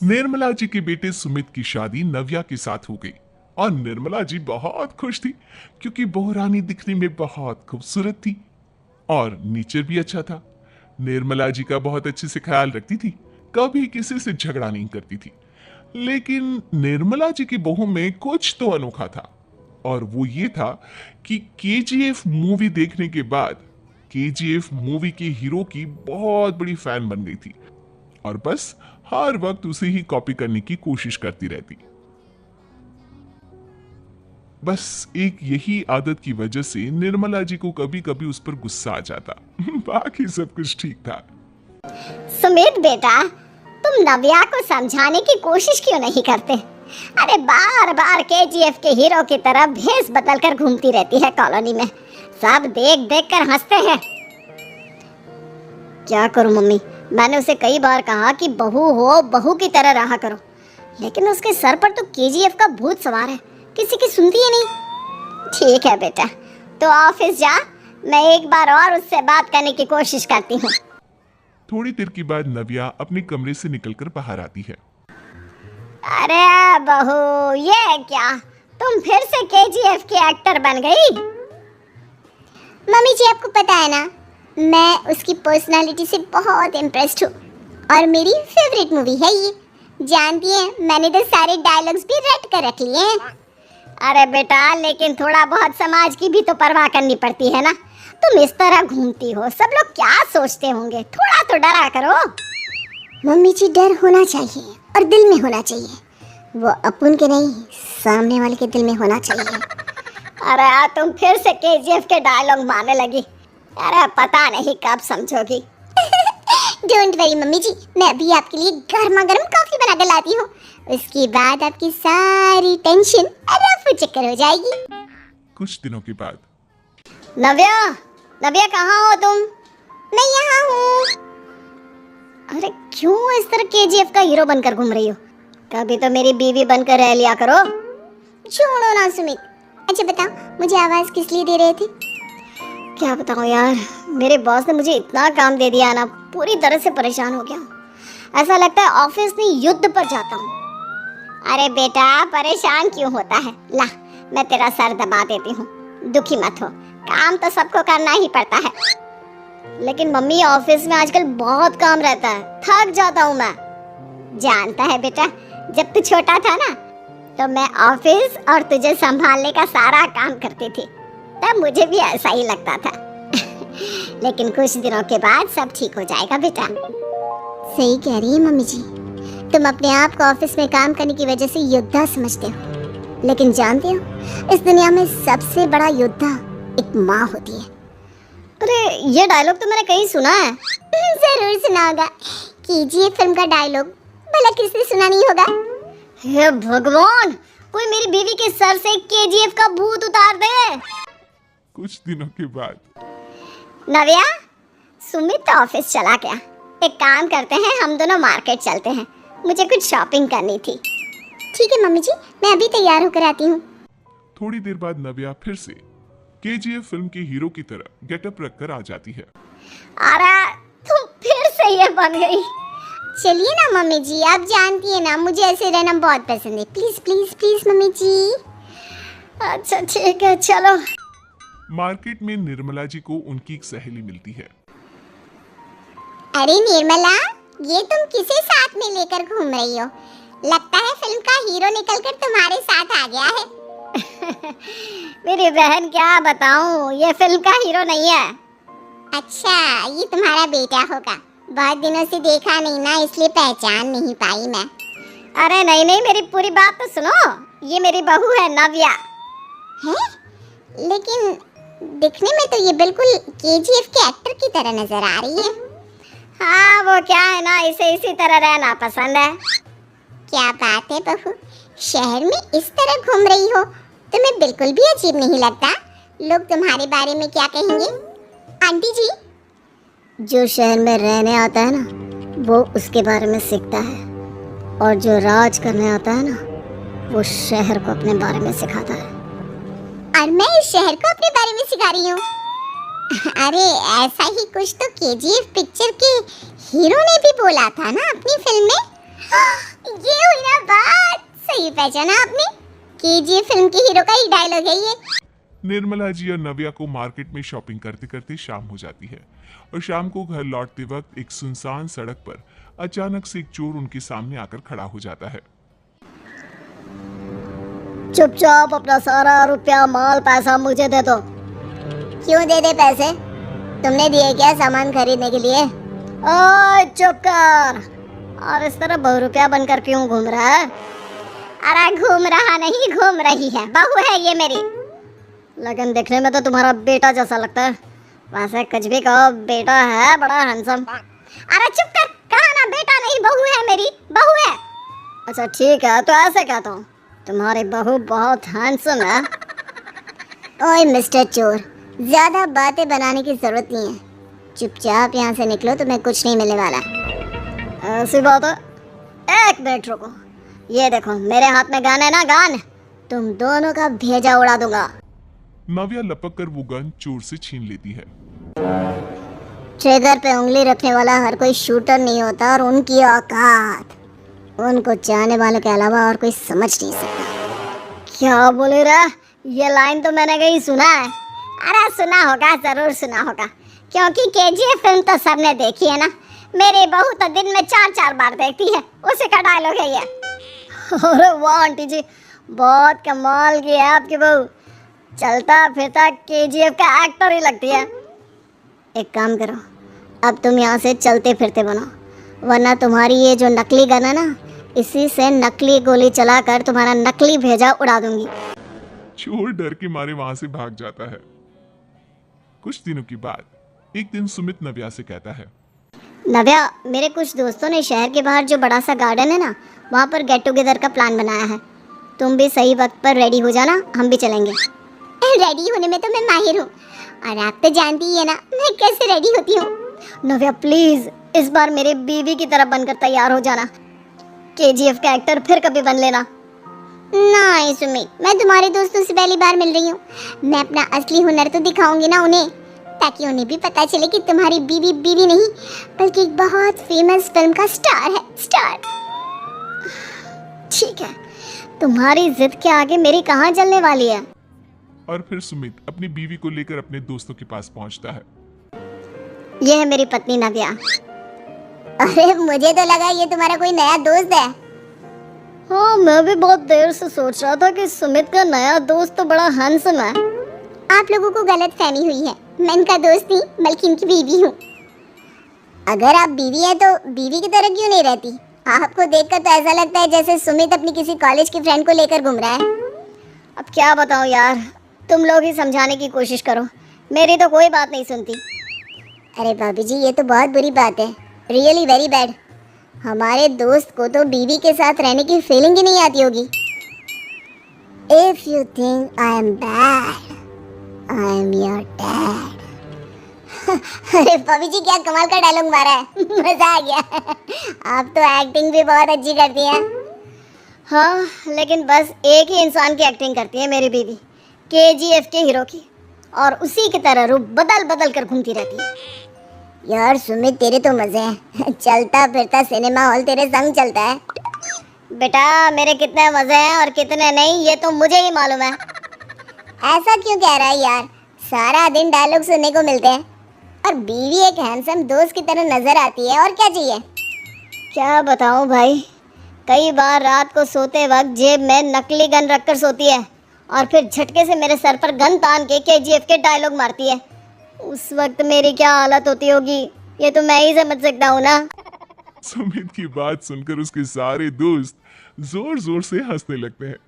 निर्मला जी के बेटे सुमित की शादी नव्या के साथ हो गई और निर्मला जी बहुत खुश थी क्योंकि बहू रानी दिखने में बहुत खूबसूरत थी और नेचर भी अच्छा था। निर्मला जी का बहुत अच्छे से ख्याल रखती थी, कभी किसी से झगड़ा नहीं करती थी। लेकिन निर्मला जी की बहू में कुछ तो अनोखा था और वो ये था कि केजीएफ मूवी देखने के बाद केजीएफ मूवी के हीरो की बहुत बड़ी फैन बन गई थी और बस हर वक्त उसे ही कॉपी करने की कोशिश करती रहती। बस एक यही आदत की वजह से निर्मला जी को कभी कभी उस पर गुस्सा आ जाता। बाकी सब कुछ ठीक था। सुमित बेटा, तुम नव्या को समझाने की कोशिश क्यों नहीं करते? अरे बार बार केजीएफ के हीरो की तरह भेष बदल कर घूमती रहती है कॉलोनी में, सब देख देख कर हंसते हैं। क्या करूं मम्मी, मैंने उसे कई बार कहा कि बहू हो, बहू की तरह रहा करो, लेकिन उसके सर पर तो केजीएफ का भूत सवार है, किसी की सुनती ही नहीं। ठीक है बेटा, तो ऑफिस जा, मैं एक बार और उससे बात करने की कोशिश करती हूँ। थोड़ी देर के बाद नव्या अपने कमरे से निकलकर बाहर आती है। अरे बहू, ये क्या, तुम फिर से केजीएफ की एक्टर बन गई? मम्मी जी, आपको पता है ना, मैं उसकी पर्सनालिटी से बहुत इम्प्रेस्ड हूँ और मेरी फेवरेट मूवी है ये। जानती हैं, मैंने तो सारे डायलॉग्स भी रेड कर रख लिए हैं। अरे बेटा, लेकिन थोड़ा बहुत समाज की भी तो परवाह करनी पड़ती है ना। तुम इस तरह घूमती हो, सब लोग क्या सोचते होंगे, थोड़ा तो डरा करो। मम्मी जी, डर होना चाहिए और दिल में होना चाहिए, वो अपन के नहीं, सामने वाले के दिल में होना चाहिए। अरे तुम फिर से केजीएफ के डायलॉग मारने लगी। अरे पता नहीं कब समझोगी। डोंट वरी मम्मी जी, मैं अभी आपके लिए गर्मा गर्म कॉफी बना कर लाती हूँ, उसके बाद आपकी सारी टेंशन रफू चक्कर हो जाएगी। कुछ दिनों के बाद। नव्या, नव्या कहाँ हो तुम? मैं यहाँ हूँ। अरे क्यों इस तरह केजीएफ का हीरो बनकर घूम रही हो? कभी तो मेरी बीवी बनकर रह लिया करो। छोड़ो ना सुमित। अच्छा बताओ, मुझे आवाज किस लिए दे रहे थे? क्या बताऊं यार, मेरे बॉस ने मुझे इतना काम दे दिया ना, पूरी तरह से परेशान हो गया। ऐसा लगता है ऑफिस में युद्ध पर जाता हूँ। अरे बेटा, परेशान क्यों होता है? ला, मैं तेरा सर दबा देती हूँ, दुखी मत हो, काम तो सबको करना ही पड़ता है। लेकिन मम्मी, ऑफिस में आजकल बहुत काम रहता है, थक जाता हूँ मैं। जानता है बेटा, जब तू छोटा था ना, तो मैं ऑफिस और तुझे संभालने का सारा काम करती थी, तब मुझे भी ऐसा ही लगता था। लेकिन कुछ दिनों के बाद सब ठीक हो जाएगा बेटा। सही कह रही है मम्मी जी, तुम अपने आप को ऑफिस में काम करने की वजह से योद्धा समझते हो, लेकिन जानते हो, इस दुनिया में सबसे बड़ा योद्धा एक माँ होती है। अरे ये डायलॉग तो मैंने कहीं सुना है। जरूर सुना होगा, केजीएफ फिल्म का डायलॉग, भला किसने सुना नहीं होगा? हे भगवान, कोई मेरी बीवी के सर से केजीएफ का भूत उतार दे। कुछ दिनों के बाद। नव्या, सुमित तो ऑफिस चला गया, एक काम करते हैं, हम दोनों मार्केट चलते हैं, मुझे कुछ शॉपिंग करनी थी। ठीक है मम्मी जी, मैं अभी तैयार होकर आती हूँ। थोड़ी देर बाद नव्या फिर से केजीएफ फिल्म के हीरो की तरह गेटअप रखकर आ जाती है। अरे तुम फिर से ये बन गई। चलिए ना मम्मी जी, आप जानती है ना, मुझे ऐसे रहना बहुत पसंद है। प्लीज प्लीज प्लीज मम्मी जी। अच्छा ठीक है, चलो। मार्केट में निर्मला जी को उनकी एक सहेली मिलती है। अरे निर्मला, ये तुम किसे साथ में लेकर घूम रही हो? लगता है फिल्म का हीरो निकलकर तुम्हारे साथ आ गया है। मेरी बहन, क्या बताऊं, ये फिल्म का हीरो नहीं है। अच्छा, ये तुम्हारा बेटा होगा, बहुत दिनों से देखा नहीं ना, इसलिए पहचान नहीं पाई मैं। अरे नहीं नहीं, मेरी पूरी बात तो सुनो, ये मेरी बहू है नव्या। है? लेकिन दिखने में तो ये बिल्कुल केजीएफ के एक्टर की तरह नजर आ रही है। हाँ, वो क्या है ना, इसे इसी तरह रहना पसंद है। क्या बात है बहू, शहर में इस तरह घूम रही हो, तुम्हें बिल्कुल भी अजीब नहीं लगता? लोग तुम्हारे बारे में क्या कहेंगे? आंटी जी, जो शहर में रहने आता है ना, वो उसके बारे में सीखता है, और जो राज करने आता है ना, वो शहर को अपने बारे में सिखाता है। और मैं इस शहर को अपने बारे में सिखा रही हूँ। अरे ऐसा ही कुछ तो केजीएफ पिक्चर के हीरो ने भी बोला था ना अपनी फिल्म में। ही पहचाना आपने? केजीएफ फिल्म के हीरो का ही डायलॉग है ये। निर्मला जी और नव्या को मार्केट में शॉपिंग करते करते शाम हो जाती है और शाम को घर लौटते वक्त एक सुनसान सड़क पर अचानक से एक चोर उनके सामने आकर खड़ा हो जाता है। चुपचाप अपना सारा रुपया माल पैसा मुझे दे दो। क्यों दे दे पैसे? तुमने दिए क्या सामान खरीदने के लिए? ओए चुप कर। और इस तरह बहुरुपया बनकर क्यों घूम रहा है? अरे घूम रहा नहीं, घूम रही है, बहू है ये मेरी। लेकिन देखने में तो तुम्हारा बेटा जैसा लगता है। वैसे कुछ भी कहो, बेटा है बड़ा हैंडसम। अरे चुप कर, कहा ना बेटा नहीं बहू है मेरी, बहू है। अच्छा ठीक है, तो ऐसे कहता हूँ, तुम्हारी बहू बहुत हैंडसम है। ओए मिस्टर चोर, ज्यादा बातें बनाने की जरूरत नहीं है। चुपचाप यहाँ से निकलो, तुम्हें कुछ नहीं मिलने वाला। ऐसी बात है? एक मिनट रुको, ये देखो मेरे हाथ में गन है ना, गन। तुम दोनों का भेजा उड़ा दूंगा। नव्या लपक कर वो गन चोर से छीन लेती है। ट्रिगर पे उंगली रखने वाला हर कोई शूटर नहीं होता, और उनकी औकात उनको चाहने वालों के अलावा और कोई समझ नहीं सकता। क्या बोले रे? ये लाइन तो मैंने कहीं सुना है। अरे सुना होगा, जरूर सुना होगा, क्योंकि केजीएफ फिल्म तो सबने देखी है ना। मेरी बहू तो दिन में 4-4 बार देखती है, उसी का डायलॉग है ये। अरे वाह आंटी जी, बहुत कमाल की है आपकी बहू। चलता फिरता केजीएफ का एक्टर ही लगती है। एक काम करो, अब तुम यहाँ से चलते फिरते बनो, वरना तुम्हारी ये जो नकली गन है ना, इसी से नकली गोली चलाकर तुम्हारा नकली भेजा उड़ा दूंगी। चोर डर के मारे वहां से भाग जाता है। कुछ दिनों के बाद एक दिन सुमित नव्या से कहता है, नव्या, मेरे कुछ दोस्तों ने शहर के बाहर जो बड़ा सा गार्डन है ना, वहाँ पर गेट टुगेदर का प्लान बनाया है। तुम भी सही वक्त पर रेडी हो जाना, हम भी चलेंगे। रेडी होने में तो मैं माहिर हूँ, और आप तो जानती ही है ना मैं कैसे रेडी होती हूँ। नव्या प्लीज, इस बार मेरे बीवी की तरह बनकर तैयार हो जाना। केजीएफ का एक्टर फिर कभी बन लेना। नहीं सुमित, मैं तुम्हारे दोस्तों से पहली बार मिल रही हूँ। मैं अपना असली हुनर तो दिखाऊंगी ना उन्हें, ताकि उन्हें भी पता चले कि तुम्हारी बीवी बीवी नहीं, बल्कि एक बहुत फेमस फिल्म का स्टार है, स्टार। ठीक है, तुम्हारी जिद के आगे मेरी कहाँ जलने वाली है। और फिर सुमित अपनी बीवी को लेकर अपने दोस्तों के पास पहुंचता है। यह है मेरी पत्नी नव्या। अरे मुझे तो लगा ये तुम्हारा कोई नया दोस्त है। हाँ, मैं भी बहुत देर से सोच रहा था कि सुमित का नया दोस्त तो बड़ा हैंडसम है। आप लोगों को गलत फहमी हुई है, मैं इनका दोस्त नहीं बल्कि इनकी बीवी हूँ। अगर आप बीवी हैं तो बीवी की तरह क्यों नहीं रहती? आपको देखकर तो ऐसा लगता है जैसे सुमित अपनी किसी कॉलेज की फ्रेंड को लेकर घूम रहा है। अब क्या बताऊँ यार, तुम लोग ही समझाने की कोशिश करो, मेरी तो कोई बात नहीं सुनती। अरे भाभी जी, ये तो बहुत बुरी बात है, रियली वेरी बैड। हमारे दोस्त को तो बीवी के साथ रहने की फीलिंग ही नहीं आती होगी। If you think I am bad, I am your dad. अरे भाभी जी, क्या कमाल का डायलॉग मारा है। मजा आ गया। आप तो एक्टिंग भी बहुत अच्छी करती हैं। हाँ, लेकिन बस एक ही इंसान की एक्टिंग करती है मेरी बीवी, केजीएफ के हीरो की, और उसी की तरह रूप बदल बदल कर घूमती रहती है। यार सुमित, तेरे तो मजे हैं। चलता फिरता सिनेमा हॉल तेरे संग चलता है। बेटा, मेरे कितने मजे हैं और कितने नहीं, ये तो मुझे ही मालूम है। ऐसा क्यों कह रहा है यार? सारा दिन डायलॉग सुनने को मिलते हैं, और बीवी एक हैंडसम दोस्त की तरह नजर आती है, और क्या चाहिए? क्या बताऊं भाई, कई बार रात को सोते वक्त जेब में नकली गन रखकर सोती है, और फिर झटके से मेरे सर पर गन तान के केजीएफ के डायलॉग मारती है। उस वक्त मेरी क्या हालत होती होगी, ये तो मैं ही समझ सकता हूँ ना। सुमित की बात सुनकर उसके सारे दोस्त जोर जोर से हंसने लगते हैं।